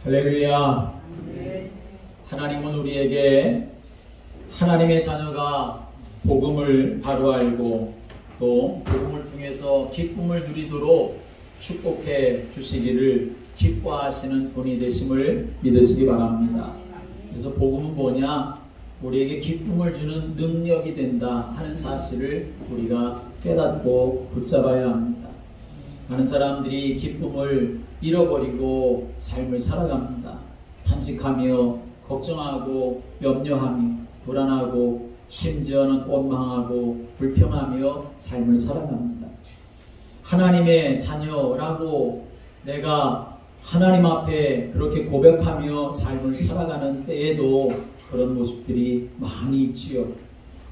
할렐루야. 하나님은 우리에게 하나님의 자녀가 복음을 바로 알고 또 복음을 통해서 기쁨을 누리도록 축복해 주시기를 기뻐하시는 분이 되심을 믿으시기 바랍니다. 그래서 복음은 뭐냐? 우리에게 기쁨을 주는 능력이 된다 하는 사실을 우리가 깨닫고 붙잡아야 합니다. 많은 사람들이 기쁨을 잃어버리고 삶을 살아갑니다. 탄식하며 걱정하고 염려하며 불안하고 심지어는 원망하고 불평하며 삶을 살아갑니다. 하나님의 자녀라고 내가 하나님 앞에 그렇게 고백하며 삶을 살아가는 때에도 그런 모습들이 많이 있지요.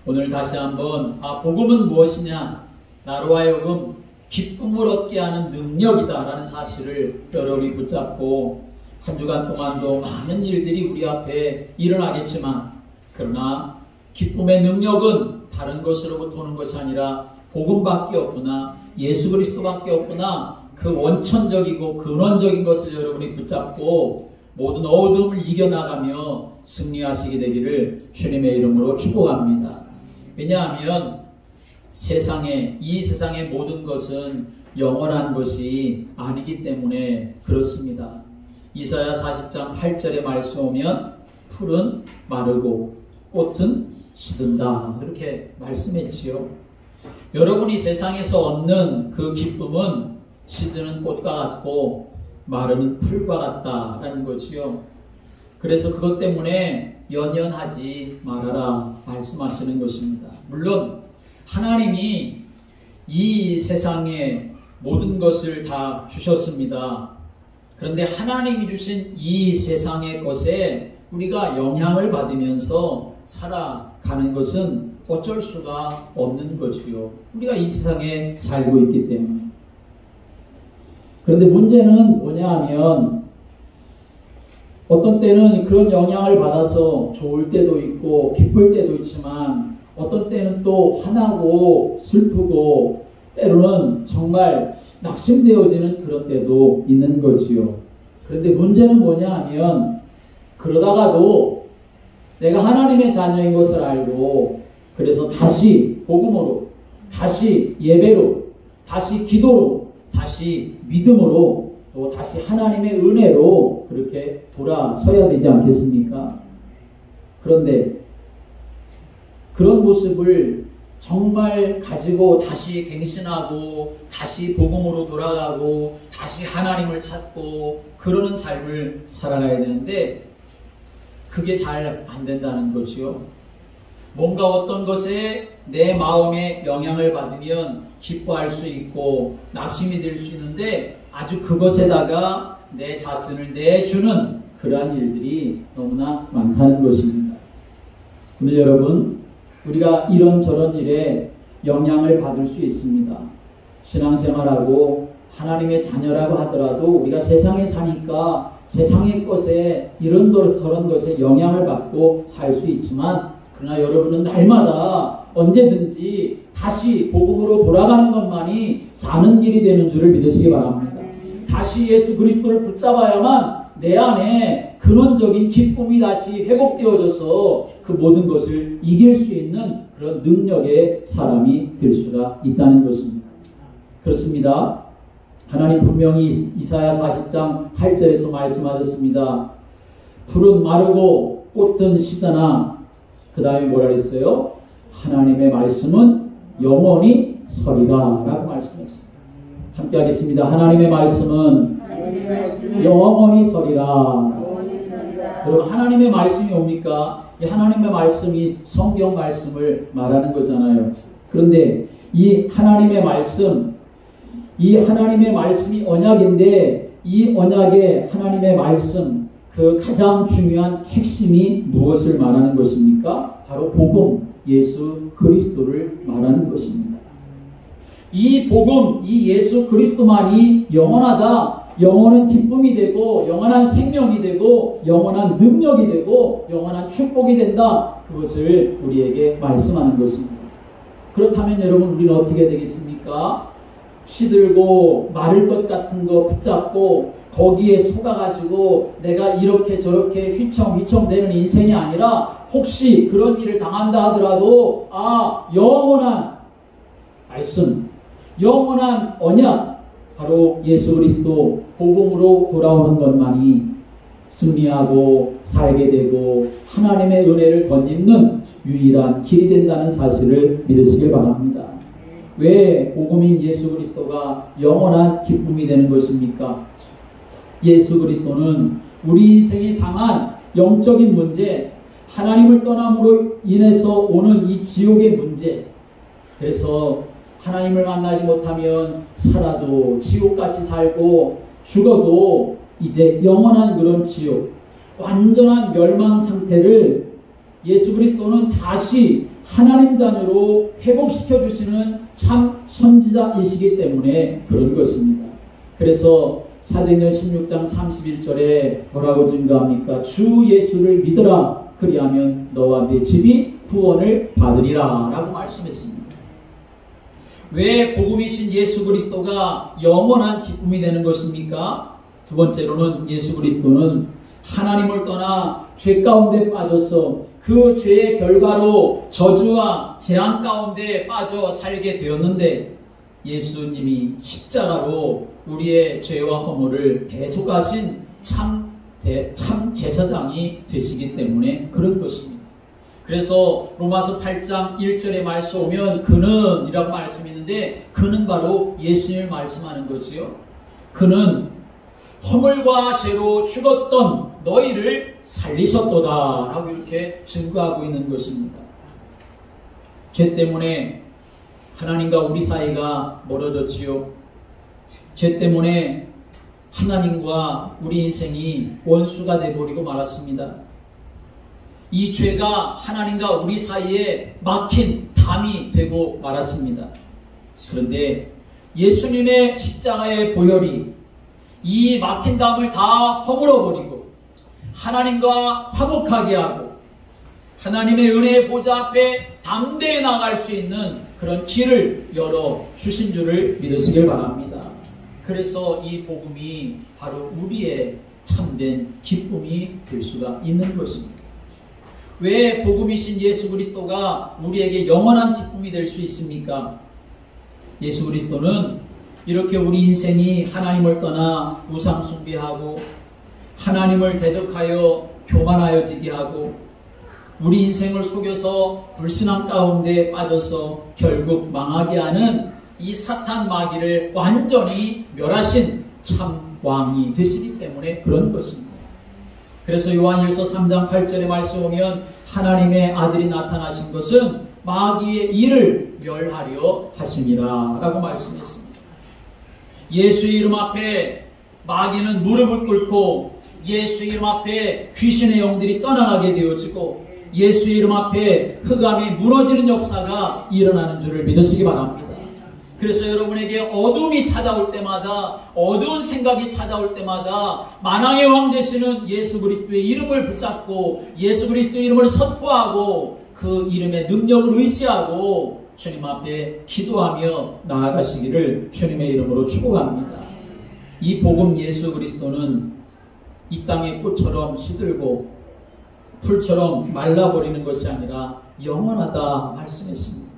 오늘 다시 한번 복음은 무엇이냐? 나로 하여금 기쁨을 얻게 하는 능력이다 라는 사실을 여러분이 붙잡고 한 주간 동안도 많은 일들이 우리 앞에 일어나겠지만 그러나 기쁨의 능력은 다른 것으로부터 오는 것이 아니라 복음밖에 없구나, 예수 그리스도밖에 없구나, 그 원천적이고 근원적인 것을 여러분이 붙잡고 모든 어둠을 이겨나가며 승리하시게 되기를 주님의 이름으로 축복합니다. 왜냐하면 이 세상의 모든 것은 영원한 것이 아니기 때문에 그렇습니다. 이사야 40장 8절의 말씀 오면 풀은 마르고 꽃은 시든다 이렇게 말씀했지요. 여러분이 세상에서 얻는 그 기쁨은 시드는 꽃과 같고 마르는 풀과 같다라는 거지요. 그래서 그것 때문에 연연하지 말아라 말씀하시는 것입니다. 물론 하나님이 이 세상에 모든 것을 다 주셨습니다. 그런데 하나님이 주신 이 세상의 것에 우리가 영향을 받으면서 살아가는 것은 어쩔 수가 없는 거지요. 우리가 이 세상에 살고 있기 때문에. 그런데 문제는 뭐냐 하면 어떤 때는 그런 영향을 받아서 좋을 때도 있고 기쁠 때도 있지만 어떤 때는 또 화나고 슬프고 때로는 정말 낙심되어지는 그런 때도 있는 거지요. 그런데 문제는 뭐냐 하면 그러다가도 내가 하나님의 자녀인 것을 알고 그래서 다시 복음으로, 다시 예배로, 다시 기도로, 다시 믿음으로 또 다시 하나님의 은혜로 그렇게 돌아서야 되지 않겠습니까? 그런데 그런 모습을 정말 가지고 다시 갱신하고 다시 복음으로 돌아가고 다시 하나님을 찾고 그러는 삶을 살아가야 되는데 그게 잘 안 된다는 거지요. 뭔가 어떤 것에 내 마음에 영향을 받으면 기뻐할 수 있고 낙심이 될 수 있는데 아주 그것에다가 내 자신을 내주는 그러한 일들이 너무나 많다는 것입니다. 오늘 여러분 우리가 이런저런 일에 영향을 받을 수 있습니다. 신앙생활하고 하나님의 자녀라고 하더라도 우리가 세상에 사니까 세상의 것에 이런저런 것에 영향을 받고 살 수 있지만 그러나 여러분은 날마다 언제든지 다시 복음으로 돌아가는 것만이 사는 길이 되는 줄을 믿으시기 바랍니다. 다시 예수 그리스도를 붙잡아야만 내 안에 근원적인 기쁨이 다시 회복되어져서 그 모든 것을 이길 수 있는 그런 능력의 사람이 될 수가 있다는 것입니다. 그렇습니다. 하나님 분명히 이사야 40장 8절에서 말씀하셨습니다. 풀은 마르고 꽃은 시드나 그 다음에 뭐라 그랬어요? 하나님의 말씀은 영원히 서리라 라고 말씀했습니다. 함께 하겠습니다. 하나님의 말씀은 영원히 서리라. 여러분 하나님의 말씀이 뭡니까? 이 하나님의 말씀이 성경 말씀을 말하는 거잖아요. 그런데 이 하나님의 말씀이 언약인데 이 언약의 하나님의 말씀 그 가장 중요한 핵심이 무엇을 말하는 것입니까? 바로 복음, 예수 그리스도를 말하는 것입니다. 이 복음, 이 예수 그리스도만이 영원하다, 영원한 기쁨이 되고 영원한 생명이 되고 영원한 능력이 되고 영원한 축복이 된다. 그것을 우리에게 말씀하는 것입니다. 그렇다면 여러분 우리는 어떻게 되겠습니까? 시들고 마를 것 같은 거 붙잡고 거기에 속아가지고 내가 이렇게 저렇게 휘청휘청대는 인생이 아니라 혹시 그런 일을 당한다 하더라도 영원한 말씀, 영원한 언약, 바로 예수 그리스도 복음으로 돌아오는 것만이 승리하고 살게 되고 하나님의 은혜를 덧입는 유일한 길이 된다는 사실을 믿으시길 바랍니다. 왜 복음인 예수 그리스도가 영원한 기쁨이 되는 것입니까? 예수 그리스도는 우리 인생이 당한 영적인 문제, 하나님을 떠남으로 인해서 오는 이 지옥의 문제, 그래서 하나님을 만나지 못하면 살아도 지옥같이 살고 죽어도 이제 영원한 그런 지옥, 완전한 멸망 상태를 예수 그리스도는 다시 하나님 자녀로 회복시켜 주시는 참 선지자이시기 때문에 그런 것입니다. 그래서 사도행전 16장 31절에 뭐라고 증거합니까? 주 예수를 믿으라, 그리하면 너와 네 집이 구원을 받으리라 라고 말씀했습니다. 왜 복음이신 예수 그리스도가 영원한 기쁨이 되는 것입니까? 두 번째로는 예수 그리스도는 하나님을 떠나 죄 가운데 빠져서 그 죄의 결과로 저주와 재앙 가운데 빠져 살게 되었는데 예수님이 십자가로 우리의 죄와 허물을 대속하신 참 제사장이 되시기 때문에 그런 것입니다. 그래서 로마서 8장 1절에 말씀 오면 그는 이라고 말씀이 있는데 그는 바로 예수님을 말씀하는 거지요. 그는 허물과 죄로 죽었던 너희를 살리셨도다 라고 이렇게 증거하고 있는 것입니다. 죄 때문에 하나님과 우리 사이가 멀어졌지요. 죄 때문에 하나님과 우리 인생이 원수가 되어버리고 말았습니다. 이 죄가 하나님과 우리 사이에 막힌 담이 되고 말았습니다. 그런데 예수님의 십자가의 보혈이 이 막힌 담을 다 허물어버리고 하나님과 화목하게 하고 하나님의 은혜의 보좌 앞에 담대히 나갈 수 있는 그런 길을 열어주신 줄을 믿으시길 바랍니다. 그래서 이 복음이 바로 우리의 참된 기쁨이 될 수가 있는 것입니다. 왜 복음이신 예수 그리스도가 우리에게 영원한 기쁨이 될 수 있습니까? 예수 그리스도는 이렇게 우리 인생이 하나님을 떠나 우상 숭배하고 하나님을 대적하여 교만하여지게 하고 우리 인생을 속여서 불신앙 가운데 빠져서 결국 망하게 하는 이 사탄 마귀를 완전히 멸하신 참 왕이 되시기 때문에 그런 것입니다. 그래서 요한일서 3장 8절에 말씀 오면 하나님의 아들이 나타나신 것은 마귀의 일을 멸하려 하심이라 라고 말씀했습니다. 예수의 이름 앞에 마귀는 무릎을 꿇고 예수의 이름 앞에 귀신의 영들이 떠나가게 되어지고 예수의 이름 앞에 흑암이 무너지는 역사가 일어나는 줄을 믿으시기 바랍니다. 그래서 여러분에게 어둠이 찾아올 때마다 어두운 생각이 찾아올 때마다 만왕의 왕 되시는 예수 그리스도의 이름을 붙잡고 예수 그리스도의 이름을 선포하고 그 이름의 능력을 의지하고 주님 앞에 기도하며 나아가시기를 주님의 이름으로 축복합니다. 이 복음 예수 그리스도는 이 땅의 꽃처럼 시들고 풀처럼 말라버리는 것이 아니라 영원하다 말씀했습니다.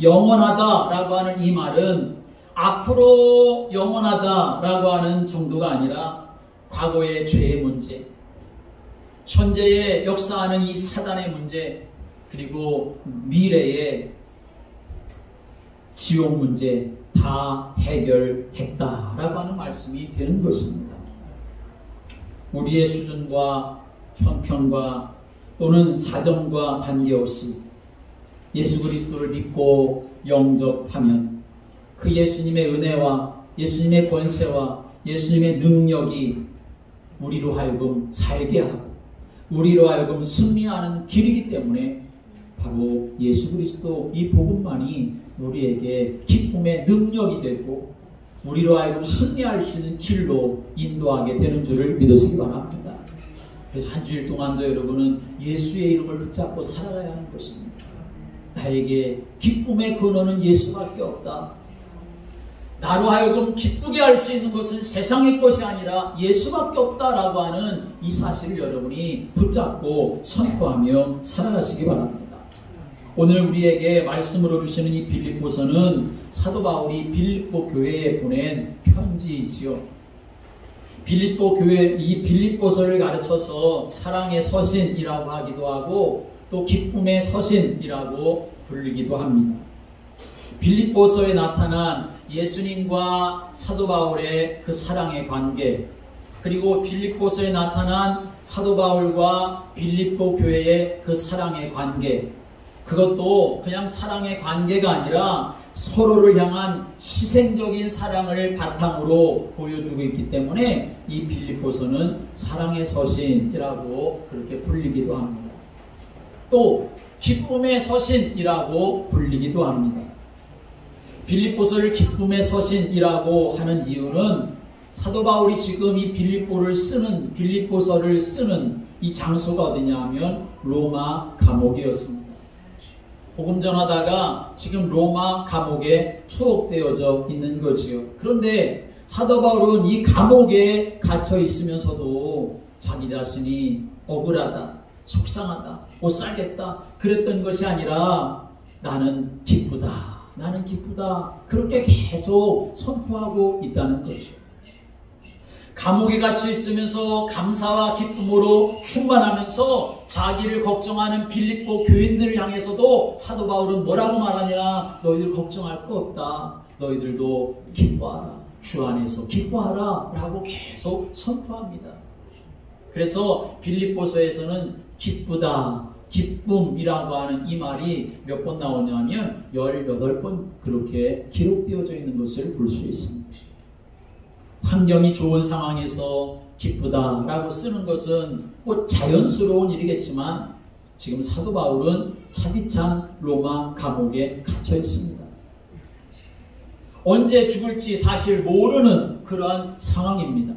영원하다라고 하는 이 말은 앞으로 영원하다라고 하는 정도가 아니라 과거의 죄의 문제, 현재의 역사하는 이 사단의 문제, 그리고 미래의 지옥 문제 다 해결했다라고 하는 말씀이 되는 것입니다. 우리의 수준과 형편과 또는 사정과 관계없이 예수 그리스도를 믿고 영접하면 그 예수님의 은혜와 예수님의 권세와 예수님의 능력이 우리로 하여금 살게 하고 우리로 하여금 승리하는 길이기 때문에 바로 예수 그리스도 이 복음만이 우리에게 기쁨의 능력이 되고 우리로 하여금 승리할 수 있는 길로 인도하게 되는 줄을 믿으시기 바랍니다. 그래서 한 주일 동안도 여러분은 예수의 이름을 붙잡고 살아가야 하는 것입니다. 나에게 기쁨의 근원은 예수밖에 없다. 나로 하여금 기쁘게 할 수 있는 것은 세상의 것이 아니라 예수밖에 없다라고 하는 이 사실을 여러분이 붙잡고 선포하며 살아가시기 바랍니다. 오늘 우리에게 말씀으로 주시는 이 빌립보서는 사도 바울이 빌립보 교회에 보낸 편지이지요. 빌립보 교회, 이 빌립보서를 가르쳐서 사랑의 서신이라고 하기도 하고 또 기쁨의 서신이라고 불리기도 합니다. 빌립보서에 나타난 예수님과 사도 바울의 그 사랑의 관계, 그리고 빌립보서에 나타난 사도 바울과 빌립보 교회의 그 사랑의 관계, 그것도 그냥 사랑의 관계가 아니라 서로를 향한 희생적인 사랑을 바탕으로 보여주고 있기 때문에 이 빌립보서는 사랑의 서신이라고 그렇게 불리기도 합니다. 또 기쁨의 서신이라고 불리기도 합니다. 빌립보서를 기쁨의 서신이라고 하는 이유는 사도 바울이 지금 이 빌립보서를 쓰는 이 장소가 어디냐 하면 로마 감옥이었습니다. 복음 전하다가 지금 로마 감옥에 투옥되어져 있는 거지요. 그런데 사도 바울은 이 감옥에 갇혀 있으면서도 자기 자신이 억울하다, 속상하다, 못 살겠다 그랬던 것이 아니라 나는 기쁘다. 나는 기쁘다. 그렇게 계속 선포하고 있다는 거죠. 감옥에 갇혀 있으면서 감사와 기쁨으로 충만하면서 자기를 걱정하는 빌립보 교인들을 향해서도 사도 바울은 뭐라고 말하냐? 너희들 걱정할 거 없다. 너희들도 기뻐하라. 주 안에서 기뻐하라. 라고 계속 선포합니다. 그래서 빌립보서에서는 기쁘다. 기쁨이라고 하는 이 말이 몇 번 나오냐면 18번 그렇게 기록되어져 있는 것을 볼 수 있습니다. 환경이 좋은 상황에서 기쁘다라고 쓰는 것은 뭐 자연스러운 일이겠지만 지금 사도 바울은 차디찬 로마 감옥에 갇혀 있습니다. 언제 죽을지 사실 모르는 그러한 상황입니다.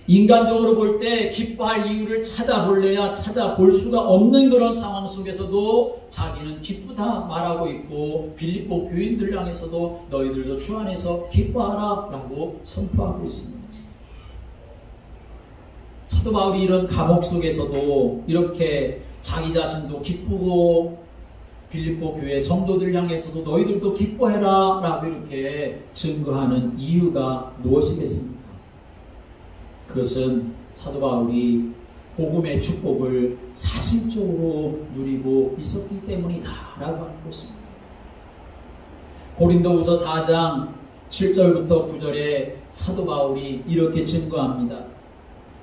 인간적으로 볼 때 기뻐할 이유를 찾아볼래야 찾아볼 수가 없는 그런 상황 속에서도 자기는 기쁘다 말하고 있고 빌립보 교인들을 향해서도 너희들도 주 안에서 기뻐하라 라고 선포하고 있습니다. 사도 바울이 이런 감옥 속에서도 이렇게 자기 자신도 기쁘고 빌립보 교회 성도들 향해서도 너희들도 기뻐해라 라고 이렇게 증거하는 이유가 무엇이겠습니까? 그것은 사도 바울이 복음의 축복을 사실적으로 누리고 있었기 때문이다 라고 하는 것입니다. 고린도후서 4장 7절부터 9절에 사도 바울이 이렇게 증거합니다.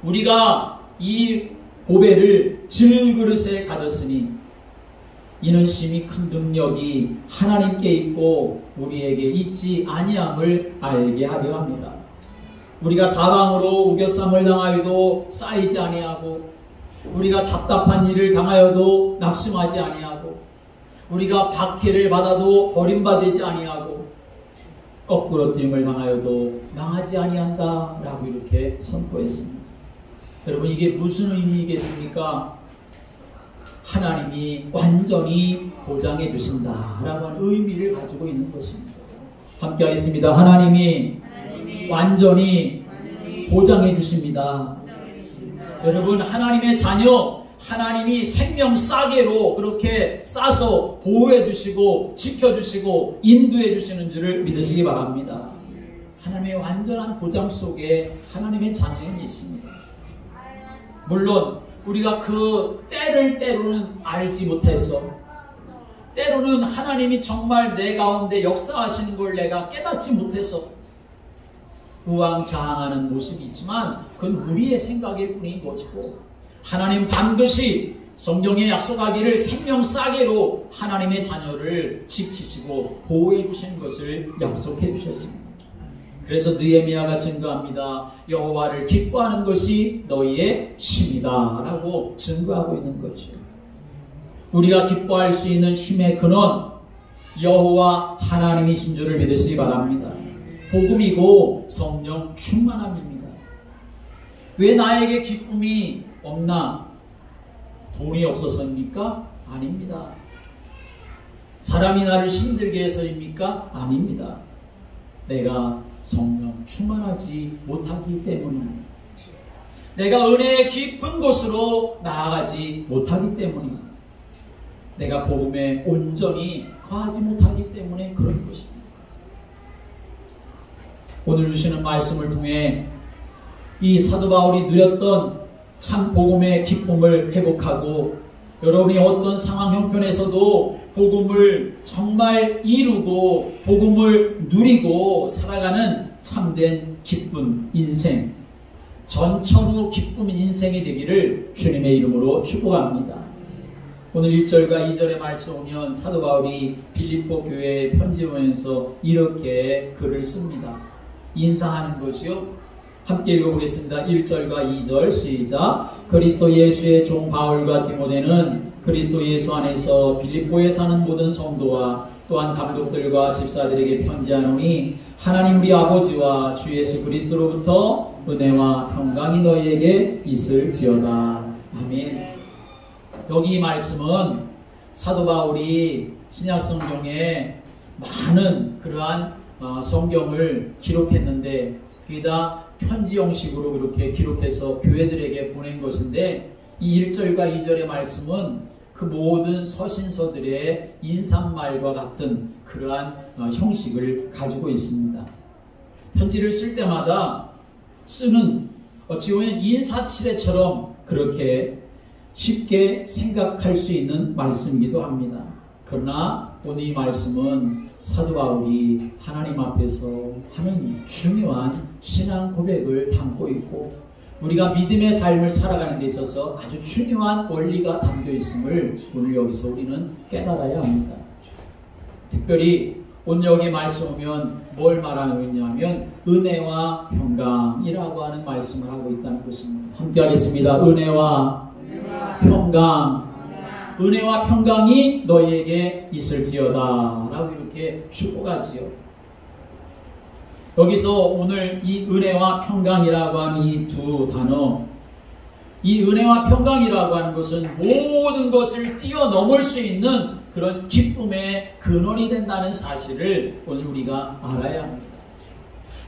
우리가 이 보배를 질그릇에 가졌으니 이는 심히 큰 능력이 하나님께 있고 우리에게 있지 아니함을 알게 하려 합니다. 우리가 사방으로 우겨쌈을 당하여도 쌓이지 아니하고 우리가 답답한 일을 당하여도 낙심하지 아니하고 우리가 박해를 받아도 버림받지 아니하고 거꾸러뜨림을 당하여도 망하지 아니한다 라고 이렇게 선포했습니다. 여러분 이게 무슨 의미겠습니까? 하나님이 완전히 보장해 주신다 라고 하는 의미를 가지고 있는 것입니다. 함께 하겠습니다. 하나님이 완전히 보장해 주십니다. 여러분 하나님의 자녀 하나님이 생명 싸게로 그렇게 싸서 보호해 주시고 지켜 주시고 인도해 주시는 줄을 믿으시기 바랍니다. 하나님의 완전한 보장 속에 하나님의 자녀는 있습니다. 물론 우리가 그 때를 때로는 알지 못해서 때로는 하나님이 정말 내 가운데 역사하시는 걸 내가 깨닫지 못해서 우왕좌왕하는 모습이 있지만 그건 우리의 생각일 뿐인 것이고 하나님 반드시 성경에 약속하기를 생명 싸게로 하나님의 자녀를 지키시고 보호해 주시는 것을 약속해 주셨습니다. 그래서 느헤미야가 증거합니다. 여호와를 기뻐하는 것이 너희의 힘이다 라고 증거하고 있는 거죠. 우리가 기뻐할 수 있는 힘의 근원 여호와 하나님이신 줄을 믿으시기 바랍니다. 복음이고 성령 충만함입니다. 왜 나에게 기쁨이 없나? 돈이 없어서입니까? 아닙니다. 사람이 나를 힘들게 해서입니까? 아닙니다. 내가 성령 충만하지 못하기 때문입니다. 내가 은혜의 깊은 곳으로 나아가지 못하기 때문입니다. 내가 복음에 온전히 거하지 못하기 때문에 그런 것입니다. 오늘 주시는 말씀을 통해 이 사도 바울이 누렸던 참 복음의 기쁨을 회복하고 여러분이 어떤 상황 형편에서도 복음을 정말 이루고 복음을 누리고 살아가는 참된 기쁜 인생, 전천후 기쁜 인생이 되기를 주님의 이름으로 축복합니다. 오늘 1절과 2절의 말씀 오면 사도 바울이 빌립보 교회에 편지 보면서 이렇게 글을 씁니다. 인사하는 것이요. 함께 읽어보겠습니다. 1절과 2절 시작. 그리스도 예수의 종 바울과 디모데는 그리스도 예수 안에서 빌립보에 사는 모든 성도와 또한 감독들과 집사들에게 편지하노니 하나님 우리 아버지와 주 예수 그리스도로부터 은혜와 평강이 너희에게 있을지어다. 아멘. 여기 이 말씀은 사도 바울이 신약성경에 많은 그러한 성경을 기록했는데 그게 다 편지 형식으로 이렇게 기록해서 교회들에게 보낸 것인데 이 1절과 2절의 말씀은 그 모든 서신서들의 인사말과 같은 그러한 형식을 가지고 있습니다. 편지를 쓸 때마다 쓰는 어찌 보면 인사치레처럼 그렇게 쉽게 생각할 수 있는 말씀이기도 합니다. 그러나 오늘 이 말씀은 사도 바울이 하나님 앞에서 하는 중요한 신앙 고백을 담고 있고 우리가 믿음의 삶을 살아가는 데 있어서 아주 중요한 원리가 담겨 있음을 오늘 여기서 우리는 깨달아야 합니다. 특별히 오늘 여기 말씀 오면 뭘 말하고 있냐면 은혜와 평강이라고 하는 말씀을 하고 있다는 것입니다. 함께 하겠습니다. 은혜와 평강. 은혜와 평강이 너희에게 있을지어다 라고 이렇게 축복하지요. 여기서 오늘 이 은혜와 평강이라고 하는 이 두 단어, 이 은혜와 평강이라고 하는 것은 모든 것을 뛰어넘을 수 있는 그런 기쁨의 근원이 된다는 사실을 오늘 우리가 알아야 합니다.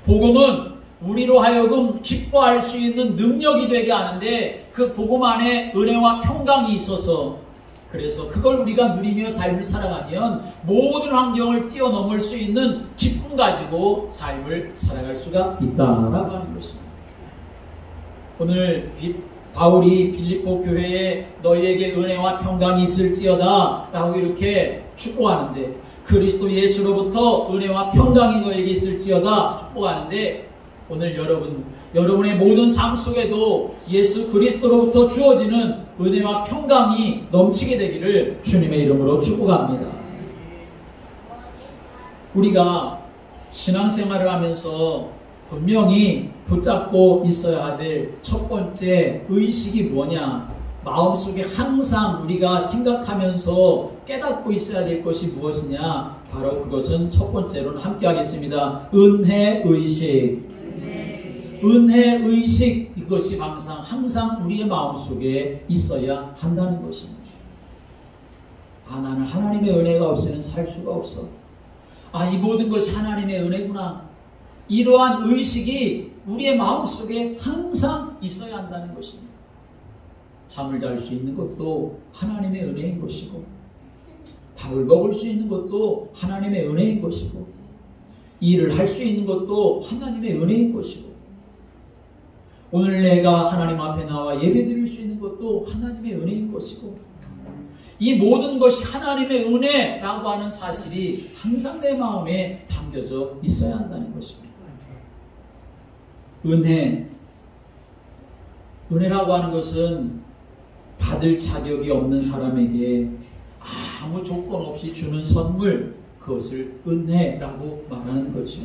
복음은 우리로 하여금 기뻐할 수 있는 능력이 되게 하는데 그 복음 안에 은혜와 평강이 있어서 그래서 그걸 우리가 누리며 삶을 살아가면 모든 환경을 뛰어넘을 수 있는 기쁨 가지고 삶을 살아갈 수가 있다라고 하는 것입니다. 오늘 바울이 빌립보 교회에 너희에게 은혜와 평강이 있을지어다 라고 이렇게 축복하는데 그리스도 예수로부터 은혜와 평강이 너희에게 있을지어다 축복하는데 오늘 여러분의 모든 삶 속에도 예수 그리스도로부터 주어지는 은혜와 평강이 넘치게 되기를 주님의 이름으로 축복합니다. 우리가 신앙생활을 하면서 분명히 붙잡고 있어야 될 첫 번째 의식이 뭐냐? 마음속에 항상 우리가 생각하면서 깨닫고 있어야 될 것이 무엇이냐? 바로 그것은 첫 번째로는 함께 하겠습니다. 은혜의식. 은혜의식 이것이 항상 우리의 마음속에 있어야 한다는 것입니다. 나는 하나님의 은혜가 없이는 살 수가 없어. 이 모든 것이 하나님의 은혜구나. 이러한 의식이 우리의 마음속에 항상 있어야 한다는 것입니다. 잠을 잘 수 있는 것도 하나님의 은혜인 것이고 밥을 먹을 수 있는 것도 하나님의 은혜인 것이고 일을 할 수 있는 것도 하나님의 은혜인 것이고 오늘 내가 하나님 앞에 나와 예배드릴 수 있는 것도 하나님의 은혜인 것이고 이 모든 것이 하나님의 은혜라고 하는 사실이 항상 내 마음에 담겨져 있어야 한다는 것입니다. 은혜라고 하는 것은 받을 자격이 없는 사람에게 아무 조건 없이 주는 선물, 그것을 은혜라고 말하는 거죠.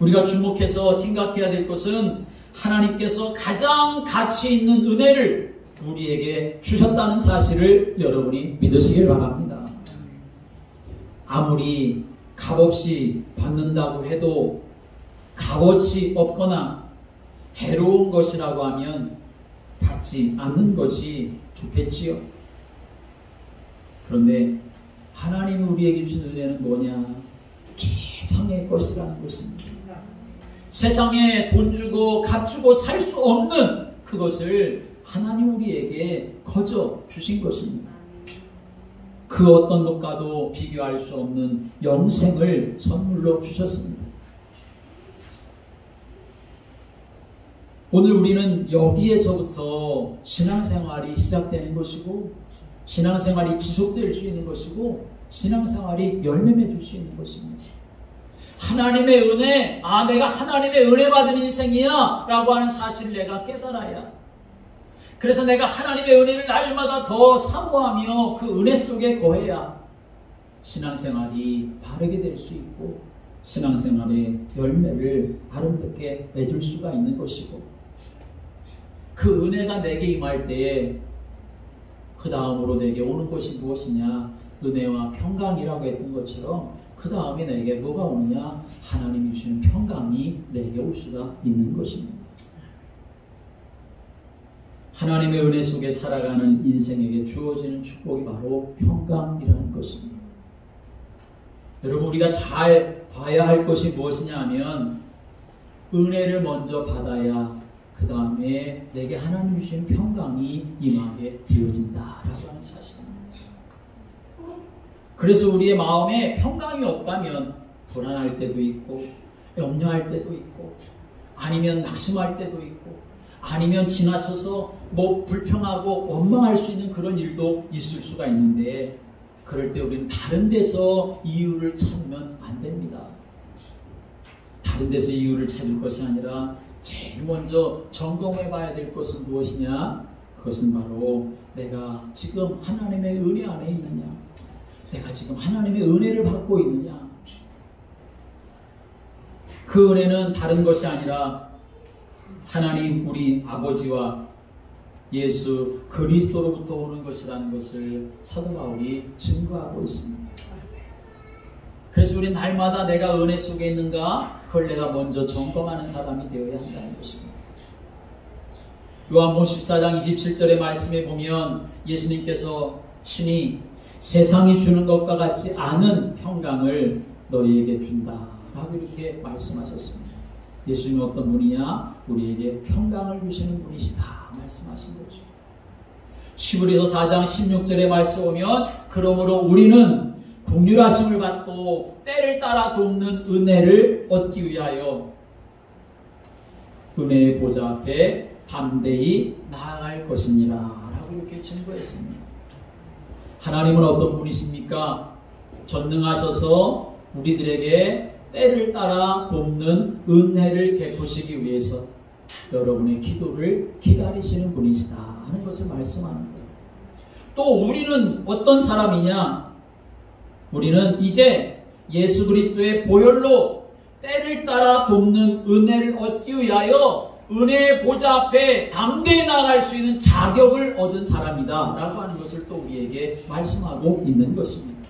우리가 주목해서 생각해야 될 것은 하나님께서 가장 가치 있는 은혜를 우리에게 주셨다는 사실을 여러분이 믿으시길 바랍니다. 아무리 값없이 받는다고 해도 값어치 없거나 해로운 것이라고 하면 받지 않는 것이 좋겠지요. 그런데 하나님이 우리에게 주신 은혜는 뭐냐? 세상의 것이라는 것입니다. 세상에 돈 주고 값 주고 살 수 없는 그것을 하나님 우리에게 거저 주신 것입니다. 그 어떤 것과도 비교할 수 없는 영생을 선물로 주셨습니다. 오늘 우리는 여기에서부터 신앙생활이 시작되는 것이고, 신앙생활이 지속될 수 있는 것이고, 신앙생활이 열매 맺을 수 있는 것입니다. 하나님의 은혜, 내가 하나님의 은혜 받은 인생이야 라고 하는 사실을 내가 깨달아야, 그래서 내가 하나님의 은혜를 날마다 더 사모하며 그 은혜 속에 거해야 신앙생활이 바르게 될 수 있고, 신앙생활의 열매를 아름답게 맺을 수가 있는 것이고, 그 은혜가 내게 임할 때에 그 다음으로 내게 오는 것이 무엇이냐? 은혜와 평강이라고 했던 것처럼 그 다음에 내게 뭐가 오느냐? 하나님이 주시는 평강이 내게 올 수가 있는 것입니다. 하나님의 은혜 속에 살아가는 인생에게 주어지는 축복이 바로 평강이라는 것입니다. 여러분, 우리가 잘 봐야 할 것이 무엇이냐 하면, 은혜를 먼저 받아야 그 다음에 내게 하나님 주신 평강이 임하게 되어진다라고 하는 사실입니다. 그래서 우리의 마음에 평강이 없다면 불안할 때도 있고, 염려할 때도 있고, 아니면 낙심할 때도 있고, 아니면 지나쳐서 불평하고 원망할 수 있는 그런 일도 있을 수가 있는데, 그럴 때 우리는 다른 데서 이유를 찾으면 안 됩니다. 다른 데서 이유를 찾을 것이 아니라 제일 먼저 점검해 봐야 될 것은 무엇이냐? 그것은 바로 내가 지금 하나님의 은혜 안에 있느냐? 내가 지금 하나님의 은혜를 받고 있느냐? 그 은혜는 다른 것이 아니라 하나님 우리 아버지와 예수 그리스도로부터 오는 것이라는 것을 사도 바울이 증거하고 있습니다. 그래서 우리는 날마다 내가 은혜 속에 있는가? 그걸 내가 먼저 점검하는 사람이 되어야 한다는 것입니다. 요한복음 14장 27절의 말씀에 보면 예수님께서 친히 세상이 주는 것과 같지 않은 평강을 너희에게 준다 라고 이렇게 말씀하셨습니다. 예수님은 어떤 분이냐? 우리에게 평강을 주시는 분이시다 말씀하신 거죠. 시브리서 4장 16절의 말씀 보면, 그러므로 우리는 긍휼하심을 받고 때를 따라 돕는 은혜를 얻기 위하여 은혜의 보좌 앞에 담대히 나아갈 것이니라 라고 이렇게 증거했습니다. 하나님은 어떤 분이십니까? 전능하셔서 우리들에게 때를 따라 돕는 은혜를 베푸시기 위해서 여러분의 기도를 기다리시는 분이시다 하는 것을 말씀하는 거예요. 또 우리는 어떤 사람이냐? 우리는 이제 예수 그리스도의 보혈로 때를 따라 돕는 은혜를 얻기 위하여 은혜의 보좌 앞에 담대히 나아갈 수 있는 자격을 얻은 사람이다 라고 하는 것을 또 우리에게 말씀하고 있는 것입니다.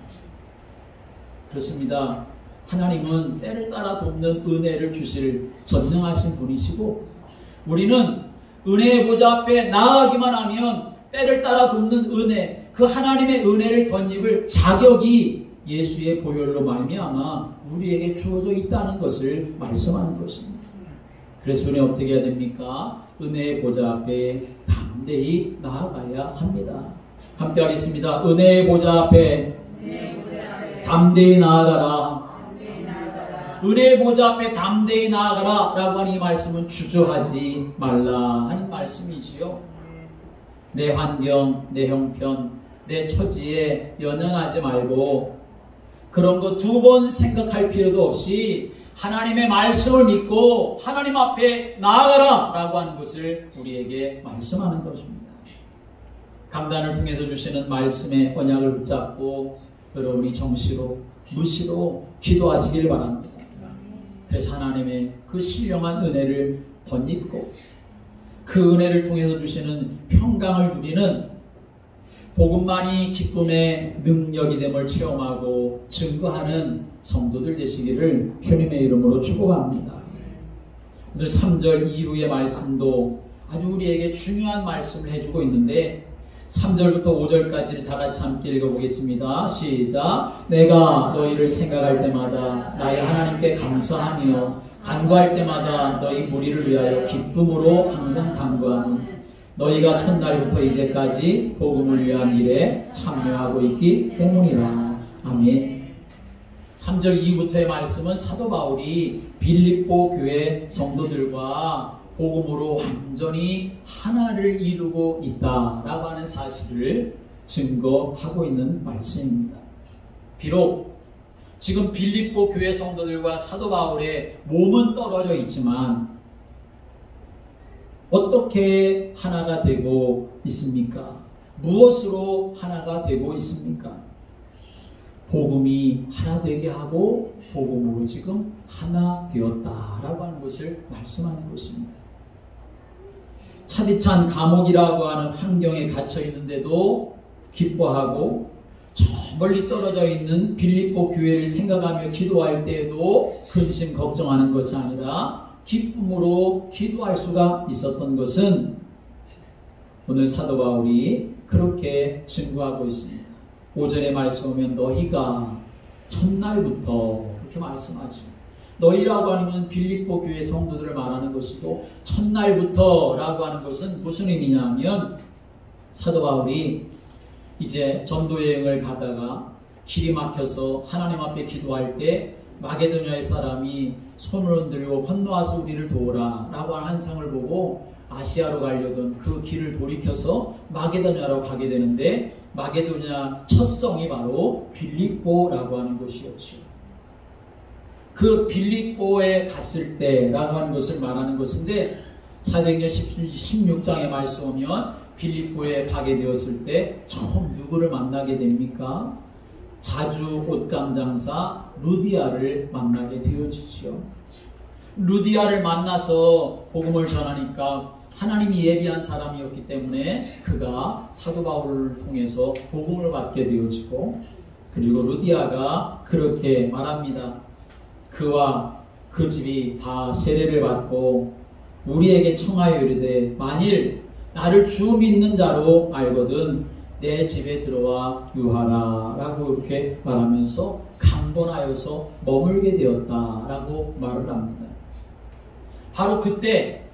그렇습니다. 하나님은 때를 따라 돕는 은혜를 주실 전능하신 분이시고, 우리는 은혜의 보좌 앞에 나아가기만 하면 때를 따라 돕는 은혜, 그 하나님의 은혜를 덧입을 자격이 예수의 보혈로 말미암아 우리에게 주어져 있다는 것을 말씀하는 것입니다. 그래서 우리는 어떻게 해야 됩니까? 은혜의 보좌 앞에 담대히 나아가야 합니다. 함께 하겠습니다. 은혜의 보좌 앞에 담대히 나아가라. 은혜의 보좌 앞에 담대히 나아가라 라고 하는 이 말씀은 주저하지 말라 하는 말씀이지요. 내 환경, 내 형편, 내 처지에 연연하지 말고 그런 거 두 번 생각할 필요도 없이 하나님의 말씀을 믿고 하나님 앞에 나아가라 라고 하는 것을 우리에게 말씀하는 것입니다. 강단을 통해서 주시는 말씀의 언약을 붙잡고 여러분이 정시로 무시로 기도하시길 바랍니다. 그래서 하나님의 그 신령한 은혜를 덧입고 그 은혜를 통해서 주시는 평강을 누리는 복음만이 기쁨의 능력이 됨을 체험하고 증거하는 성도들 되시기를 주님의 이름으로 축복합니다. 오늘 3절 이후의 말씀도 아주 우리에게 중요한 말씀을 해주고 있는데, 3절부터 5절까지를 다 같이 함께 읽어보겠습니다. 시작. 내가 너희를 생각할 때마다 나의 하나님께 감사하며 간구할 때마다 너희 무리를 위하여 기쁨으로 항상 간구하는 너희가 첫날부터 이제까지 복음을 위한 일에 참여하고 있기 때문이라. 아멘. 3절 이후부터의 말씀은 사도 바울이 빌립보 교회 성도들과 복음으로 완전히 하나를 이루고 있다라고 하는 사실을 증거하고 있는 말씀입니다. 비록 지금 빌립보 교회 성도들과 사도 바울의 몸은 떨어져 있지만 어떻게 하나가 되고 있습니까? 무엇으로 하나가 되고 있습니까? 복음이 하나 되게 하고 복음으로 지금 하나 되었다라고 하는 것을 말씀하는 것입니다. 차디찬 감옥이라고 하는 환경에 갇혀 있는데도 기뻐하고 저 멀리 떨어져 있는 빌립보 교회를 생각하며 기도할 때에도 근심 걱정하는 것이 아니라 기쁨으로 기도할 수가 있었던 것은 오늘 사도 바울이 그렇게 증거하고 있습니다. 5절에 말씀 오면 너희가 첫날부터 그렇게 말씀하죠. 너희라고 하면 빌립보 교회 성도들을 말하는 것이고 첫날부터 라고 하는 것은 무슨 의미냐면 사도 바울이 이제 전도 여행을 가다가 길이 막혀서 하나님 앞에 기도할 때 마게도냐의 사람이 손을 흔들고 건너와서 우리를 도우라 라고 하는 환상을 보고 아시아로 가려던 그 길을 돌이켜서 마게도냐로 가게 되는데 마게도냐 첫 성이 바로 빌립보라고 하는 곳이었죠. 그 빌립보에 갔을 때라고 하는 것을 말하는 것인데 사도행전 16장에 말씀 오면 빌립보에 가게 되었을 때 처음 누구를 만나게 됩니까? 자주 옷감 장사 루디아를 만나게 되어지죠. 루디아를 만나서 복음을 전하니까 하나님이 예비한 사람이었기 때문에 그가 사도 바울을 통해서 복음을 받게 되어지고 그리고 루디아가 그렇게 말합니다. 그와 그 집이 다 세례를 받고 우리에게 청하여 이르되 만일 나를 주 믿는 자로 알거든 내 집에 들어와 유하라 라고 이렇게 말하면서 강권하여서 머물게 되었다라고 말을 합니다. 바로 그때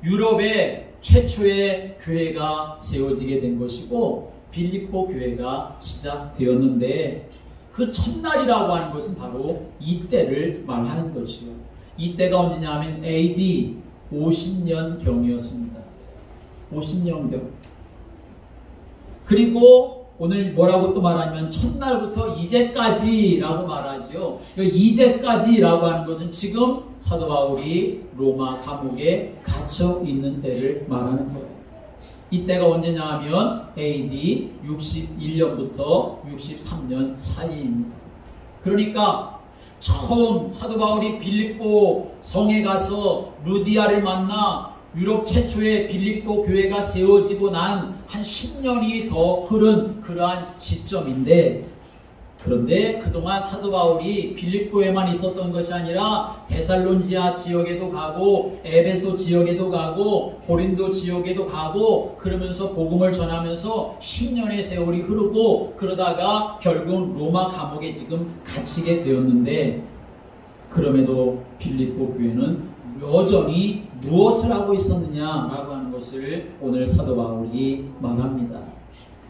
유럽의 최초의 교회가 세워지게 된 것이고 빌립보 교회가 시작되었는데 그 첫날이라고 하는 것은 바로 이때를 말하는 것이요. 이때가 언제냐 하면 AD 50년경이었습니다. 50년경. 그리고 오늘 뭐라고 또 말하냐면 첫날부터 이제까지라고 말하지요. 이제까지라고 하는 것은 지금 사도 바울이 로마 감옥에 갇혀 있는 때를 말하는 거예요. 이때가 언제냐 하면 AD 61년부터 63년 사이입니다. 그러니까 처음 사도 바울이 빌립보 성에 가서 루디아를 만나 유럽 최초의 빌립보 교회가 세워지고 난 한 10년이 더 흐른 그러한 시점인데 그런데 그동안 사도 바울이 빌립보에만 있었던 것이 아니라 데살로니가 지역에도 가고 에베소 지역에도 가고 고린도 지역에도 가고 그러면서 복음을 전하면서 10년의 세월이 흐르고 그러다가 결국 로마 감옥에 지금 갇히게 되었는데 그럼에도 빌립보 교회는 여전히 무엇을 하고 있었느냐라고 하는 것을 오늘 사도 바울이 말합니다.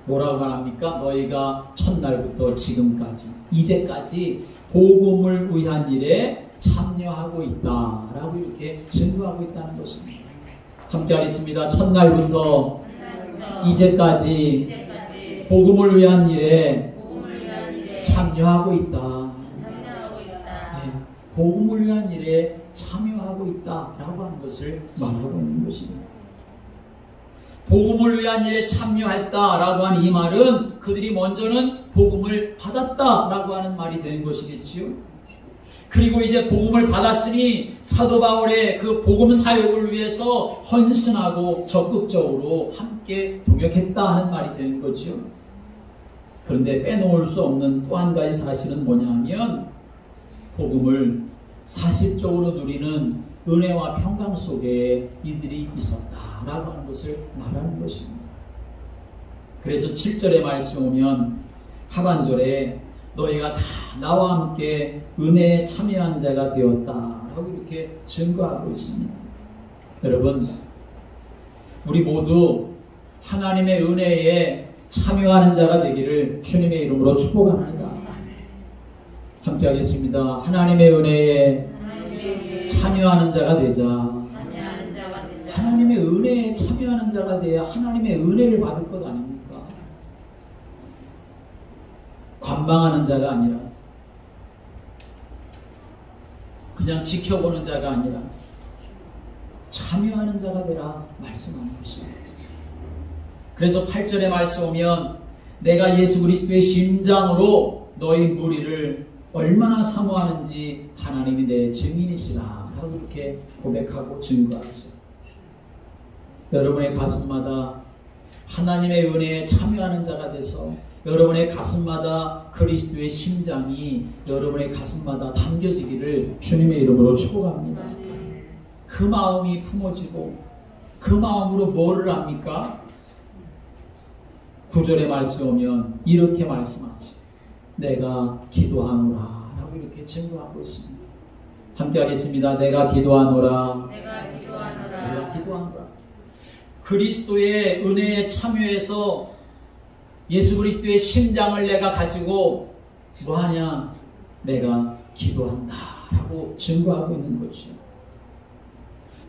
뭐라고 말합니까? 너희가 첫날부터 지금까지 이제까지 복음을 위한 일에 참여하고 있다라고 이렇게 증거하고 있다는 것입니다. 함께 하겠습니다. 첫날부터 이제까지 복음을 위한 일에 참여하고 있다. 네, 복음을 위한 일에 참여하고 있다라고 하는 것을 말하고 있는 것입니다. 복음을 위한 일에 참여했다라고 하는 이 말은 그들이 먼저는 복음을 받았다라고 하는 말이 되는 것이겠지요. 그리고 이제 복음을 받았으니 사도 바울의 그 복음 사역을 위해서 헌신하고 적극적으로 함께 동역했다 하는 말이 되는 거죠. 그런데 빼놓을 수 없는 또 한 가지 사실은 뭐냐면 복음을 사실적으로 누리는 은혜와 평강 속에 이들이 있었다라고 하는 것을 말하는 것입니다. 그래서 7절의 말씀 오면 하반절에 너희가 다 나와 함께 은혜에 참여한 자가 되었다 라고 이렇게 증거하고 있습니다. 여러분, 우리 모두 하나님의 은혜에 참여하는 자가 되기를 주님의 이름으로 축복합니다. 함께 하겠습니다. 하나님의 은혜에 참여하는 자가 되자. 하나님의 은혜에 참여하는 자가 돼야 하나님의 은혜를 받을 것 아닙니까? 관망하는 자가 아니라, 그냥 지켜보는 자가 아니라 참여하는 자가 되라 말씀하는 것입니다. 그래서 8절의 말씀 오면 내가 예수 그리스도의 심장으로 너희 무리를 얼마나 사모하는지 하나님이 내 증인이시라 라고 이렇게 고백하고 증거하죠. 여러분의 가슴마다 하나님의 은혜에 참여하는 자가 돼서 여러분의 가슴마다 그리스도의 심장이 여러분의 가슴마다 담겨지기를 주님의 이름으로 축복합니다. 그 마음이 품어지고 그 마음으로 뭐를 합니까? 9절의 말씀 오면 이렇게 말씀하지. 내가 기도하노라 라고 이렇게 증거하고 있습니다. 함께 하겠습니다. 내가 기도하노라. 내가 기도하노라. 그리스도의 은혜에 참여해서 예수 그리스도의 심장을 내가 가지고 뭐하냐? 내가 기도한다 라고 증거하고 있는 거죠.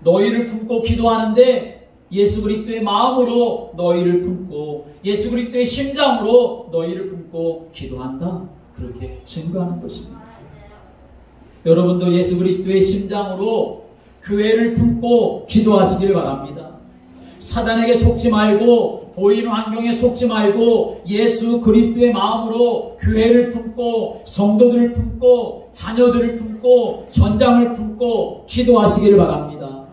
너희를 품고 기도하는데 예수 그리스도의 마음으로 너희를 품고 예수 그리스도의 심장으로 너희를 품고 기도한다. 그렇게 증거하는 것입니다. 여러분도 예수 그리스도의 심장으로 교회를 품고 기도하시기를 바랍니다. 사단에게 속지 말고 보이는 환경에 속지 말고 예수 그리스도의 마음으로 교회를 품고 성도들을 품고 자녀들을 품고 전장을 품고 기도하시기를 바랍니다.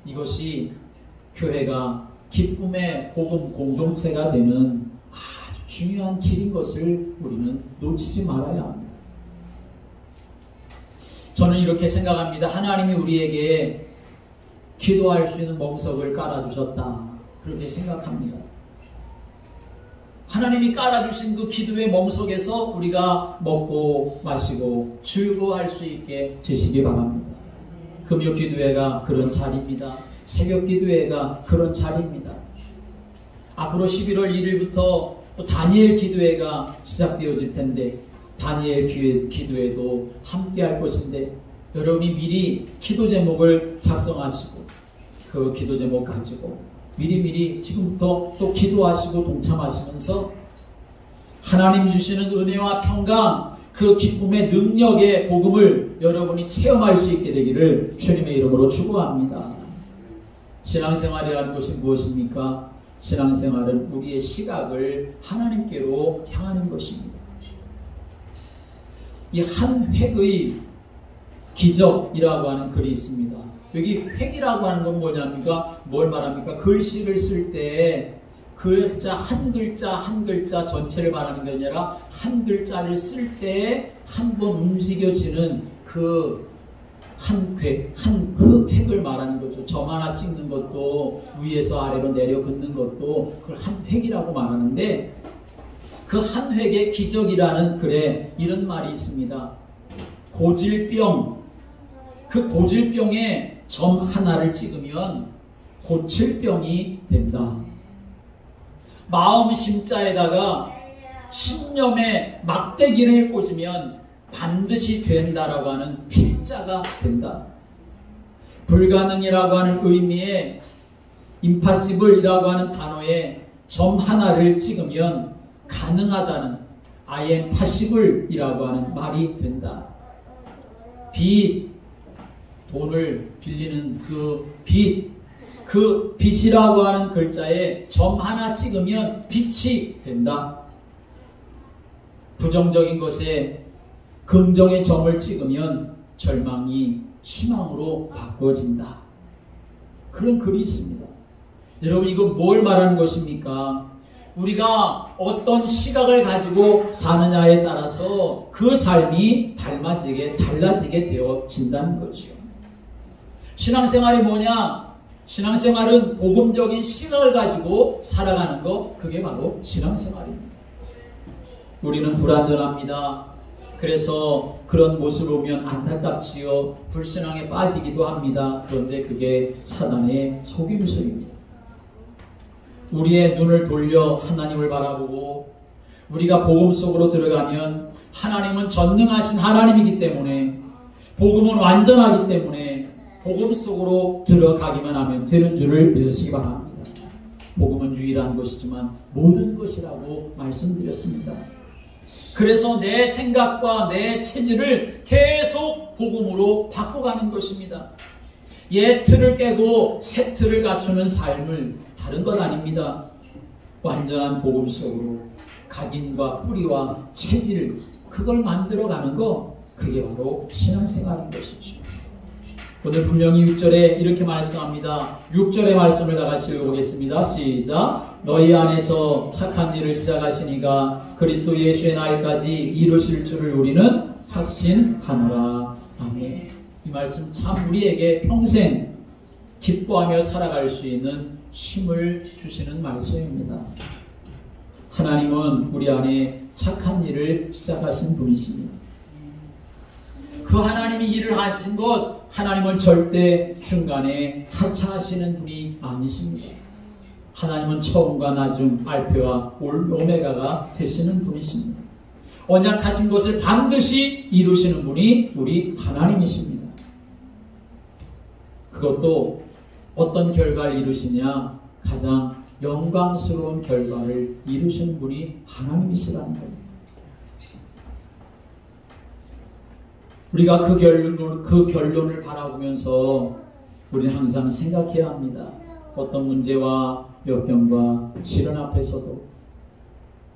이것이 교회가 기쁨의 복음 공동체가 되는 아주 중요한 길인 것을 우리는 놓치지 말아야 합니다. 저는 이렇게 생각합니다. 하나님이 우리에게 기도할 수 있는 멍석을 깔아주셨다. 그렇게 생각합니다. 하나님이 깔아주신 그 기도의 멍석에서 우리가 먹고 마시고 즐거워할 수 있게 되시기 바랍니다. 금요 기도회가 그런 자리입니다. 새벽 기도회가 그런 자리입니다. 앞으로 11월 1일부터 또 다니엘 기도회가 시작되어질 텐데 다니엘 기도회도 함께 할 것인데 여러분이 미리 기도 제목을 작성하시고 그 기도 제목 가지고 미리미리 지금부터 또 기도하시고 동참하시면서 하나님 주시는 은혜와 평강 그 기쁨의 능력의 복음을 여러분이 체험할 수 있게 되기를 주님의 이름으로 축복합니다. 신앙생활이라는 것이 무엇입니까? 신앙생활은 우리의 시각을 하나님께로 향하는 것입니다. 이 한 획의 기적이라고 하는 글이 있습니다. 여기 획이라고 하는 건 뭐냐니까 뭘 말합니까? 글씨를 쓸 때 글자 한 글자 전체를 말하는 게 아니라 한 글자를 쓸 때 한 번 움직여지는 그 한 획을 말하는 거죠. 점 하나 찍는 것도 위에서 아래로 내려 긋는 것도 그걸 한 획이라고 말하는데 그 한 획의 기적이라는 글에 이런 말이 있습니다. 고질병, 그 고질병에 점 하나를 찍으면 고칠 병이 된다. 마음 심자에다가 신념의 막대기를 꽂으면 반드시 된다라고 하는 필자가 된다. 불가능이라고 하는 의미의 impossible이라고 하는 단어에 점 하나를 찍으면 가능하다는 I am possible이라고 하는 말이 된다. 빚, 돈을 빌리는 그 빚, 그 빚이라고 하는 글자에 점 하나 찍으면 빛이 된다. 부정적인 것에 긍정의 점을 찍으면 절망이 희망으로 바꿔진다. 그런 글이 있습니다. 여러분 이거 뭘 말하는 것입니까? 우리가 어떤 시각을 가지고 사느냐에 따라서 그 삶이 달라지게 되어진다는 거죠. 신앙생활이 뭐냐? 신앙생활은 복음적인 시각을 가지고 살아가는 것, 그게 바로 신앙생활입니다. 우리는 불완전합니다. 그래서 그런 모습을 보면 안타깝지요. 불신앙에 빠지기도 합니다. 그런데 그게 사단의 속임수입니다. 우리의 눈을 돌려 하나님을 바라보고 우리가 복음 속으로 들어가면 하나님은 전능하신 하나님이기 때문에, 복음은 완전하기 때문에 복음 속으로 들어가기만 하면 되는 줄을 믿으시기 바랍니다. 복음은 유일한 것이지만 모든 것이라고 말씀드렸습니다. 그래서 내 생각과 내 체질을 계속 복음으로 바꿔가는 것입니다. 옛 틀을 깨고 새 틀을 갖추는 삶을 다른 것 아닙니다. 완전한 복음 속으로 각인과 뿌리와 체질, 그걸 만들어가는 거, 그게 바로 신앙생활인 것이죠. 오늘 분명히 6절에 이렇게 말씀합니다. 6절의 말씀을 다 같이 읽어보겠습니다. 시작. 너희 안에서 착한 일을 시작하시니가 그리스도 예수의 날까지 이루실 줄을 우리는 확신하노라. 아멘. 이 말씀 참 우리에게 평생 기뻐하며 살아갈 수 있는 힘을 주시는 말씀입니다. 하나님은 우리 안에 착한 일을 시작하신 분이십니다. 그 하나님이 일을 하신 것, 하나님은 절대 중간에 하차하시는 분이 아니십니다. 하나님은 처음과 나중, 알파와 오메가가 되시는 분이십니다. 언약하신 것을 반드시 이루시는 분이 우리 하나님이십니다. 그것도 어떤 결과를 이루시냐? 가장 영광스러운 결과를 이루시는 분이 하나님이시라는 겁니다. 우리가 그 결론을 바라보면서 우리는 항상 생각해야 합니다. 어떤 문제와 역경과 시련 앞에서도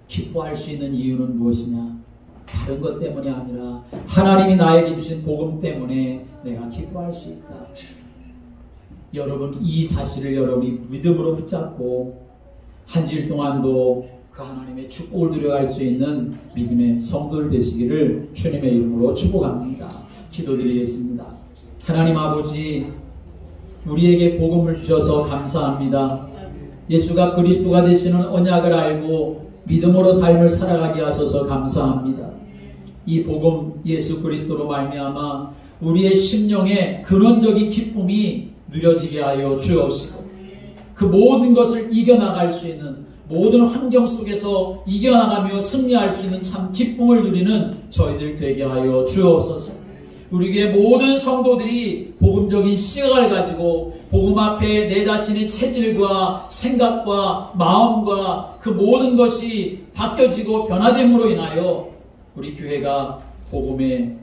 기뻐할 수 있는 이유는 무엇이냐? 다른 것 때문이 아니라 하나님이 나에게 주신 복음 때문에 내가 기뻐할 수 있다. 여러분, 이 사실을 여러분이 믿음으로 붙잡고 한 주일 동안도 그 하나님의 축복을 누려갈 수 있는 믿음의 성도들 되시기를 주님의 이름으로 축복합니다. 기도드리겠습니다. 하나님 아버지, 우리에게 복음을 주셔서 감사합니다. 예수가 그리스도가 되시는 언약을 알고 믿음으로 삶을 살아가게 하셔서 감사합니다. 이 복음 예수 그리스도로 말미암아 우리의 심령에 근원적인 기쁨이 누려지게 하여 주옵시고, 그 모든 것을 이겨나갈 수 있는, 모든 환경 속에서 이겨나가며 승리할 수 있는 참 기쁨을 누리는 저희들 되게 하여 주옵소서. 우리 교회 모든 성도들이 복음적인 시각을 가지고 복음 앞에 내 자신의 체질과 생각과 마음과 그 모든 것이 바뀌어지고 변화됨으로 인하여 우리 교회가 복음의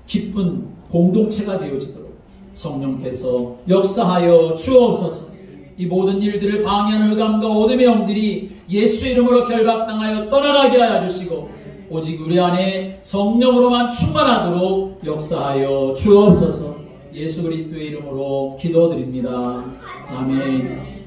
기쁜 공동체가 되어지도록 성령께서 역사하여 주옵소서. 이 모든 일들을 방해하는 흑암과 어둠의 영들이 예수의 이름으로 결박당하여 떠나가게 하여 주시고, 오직 우리 안에 성령으로만 충만하도록 역사하여 주옵소서. 예수 그리스도의 이름으로 기도드립니다. 아멘.